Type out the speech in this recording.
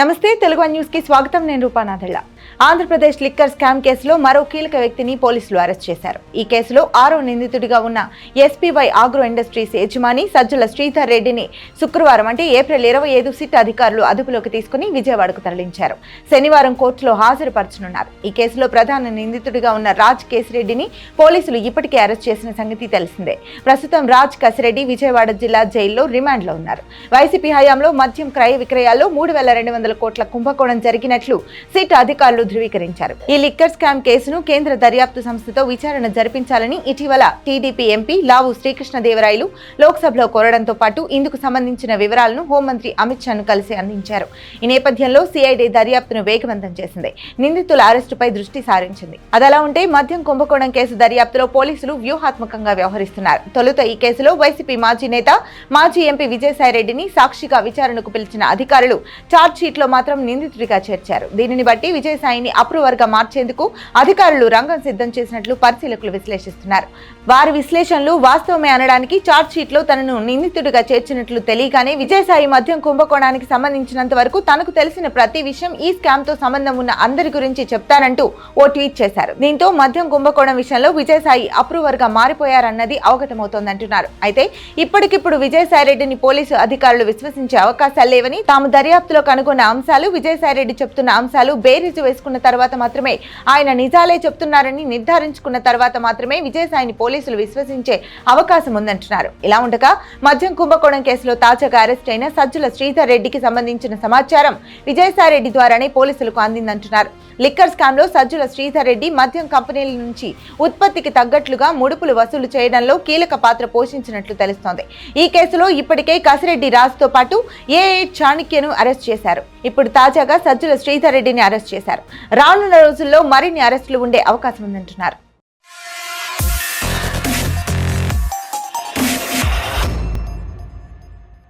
నమస్తే తెలుగు న్యూస్ కి స్వాగతం. నేను రూపానాథళ్ళ. ఆంధ్రప్రదేశ్ లిక్కర్ స్కామ్ కేసులో మరో కీలక వ్యక్తిని పోలీసులు అరెస్ట్ చేశారు. ఈ కేసులో 6వ నిందితుడిగా ఉన్న ఎస్పీవై ఆగ్రో ఇండస్ట్రీస్ యజమాని సజ్జల శ్రీధర్ రెడ్డిని శుక్రవారం అంటే ఏప్రిల్ 25 సిట్ అధికారులు అదుపులోకి తీసుకుని విజయవాడకు తరలించారు. శనివారం కోర్టులో హాజరుపరచనున్నారు. ఈ కేసులో ప్రధాన నిందితుడిగా ఉన్న రాజ్ కేసిరెడ్డిని పోలీసులు ఇప్పటికే అరెస్ట్ చేసిన సంగతి తెలిసిందే. ప్రస్తుతం రాజ్ కేసిరెడ్డి విజయవాడ జిల్లా జైల్లో రిమాండ్లో ఉన్నారు. వైసీపీ హయాంలో మద్యం క్రయ విక్రయాల్లో 3,200 కోట్ల కుంభకోణం జరిగినట్లు సిట్ అధికారులు ధృవీకరించారు. ఈ లిక్కర్ స్కామ్ కేసును కేంద్ర దర్యాప్తు సంస్థతో విచారణ జరిపించాలని ఇటీవల టీడీపీ ఎంపీ లావు శ్రీకృష్ణదేవరాయలు లోక్సభలో కోరడంతో పాటు ఇందుకు సంబంధించిన వివరాలను హోంమంత్రి అమిత్ షాను కలిసి అందించారు. ఈ నేపథ్యంలో సిఐడి దర్యాప్తును వేగవంతం చేసింది. నిందితుల అరెస్టుపై దృష్టి సారించింది. అదలా ఉంటే మద్యం కుంభకోణం కేసు దర్యాప్తులో పోలీసులు వ్యూహాత్మకంగా వ్యవహరిస్తున్నారు. తొలుత ఈ కేసులో వైసీపీ మాజీ నేత మాజీ ఎంపీ విజయసాయిరెడ్డిని సాక్షిగా విచారణకు పిలిచిన అధికారులు ఛార్జ్షీట్లో మాత్రం నిందితుడిగా చేర్చారు. దీనిని బట్టి విజయసాయిని అప్రూవర్ గా మార్చేందుకు అధికారులు రంగం సిద్ధం చేసినట్లు పరిశీలకులు విశ్లేషిస్తున్నారు. వారి విశ్లేషణలు వాస్తవమే అనడానికి ఛార్జ్షీట్లో తనను నిందితుడిగా చేర్చినట్లు తెలియగానే విజయసాయి మద్యం కుంభకోణానికి సంబంధించినంత వరకు తనకు తెలిసిన ప్రతి విషయం ఈ స్కామ్ తో సంబంధం ఉన్న అందరి గురించి చెప్తానంటూ ఓ ట్వీట్ చేశారు. దీంతో మద్యం కుంభకోణం విషయంలో విజయసాయి అప్రూవర్ గా మారిపోయారన్నది అవగతమవుతోందంటున్నారు. అయితే ఇప్పటికిప్పుడు విజయసాయిరెడ్డిని పోలీసు అధికారులు విశ్వసించే అవకాశాలు లేవని, తాము దర్యాప్తులో కనుగొన్న అంశాలు విజయసాయిరెడ్డి చెప్తున్న అంశాలు బేరీజు వేసుకున్న తర్వాత మాత్రమే, ఆయన నిజాలే చెప్తున్నారని నిర్ధారించుకున్న తర్వాత మాత్రమే విజయసాయిని పోలీసులు విశ్వసించే అవకాశం ఉందంటున్నారు. ఇలా ఉండగా మద్యం కుంభకోణం కేసులో తాజాగా అరెస్ట్ అయిన సజ్జల శ్రీధర్ రెడ్డికి సంబంధించిన సమాచారం విజయసాయిరెడ్డి ద్వారానే పోలీసులకు అందిందంటున్నారు. లిక్కర్ స్కామ్ లో సజ్జల శ్రీధర్ రెడ్డి మద్యం కంపెనీల నుంచి ఉత్పత్తికి తగ్గట్లుగా ముడుపులు వసూలు చేయడంలో కీలక పాత్ర పోషించినట్లు తెలుస్తోంది. ఈ కేసులో ఇప్పటికే కసిరెడ్డి రాజ్ తో పాటు ఏఏ చాణక్యను అరెస్ట్ చేశారు. ఇప్పుడు తాజాగా సజ్జల శ్రీధర్ రెడ్డిని అరెస్ట్ చేశారు. రానున్న రోజుల్లో మరిన్ని అరెస్టులు ఉండే అవకాశం ఉందంటున్నారు.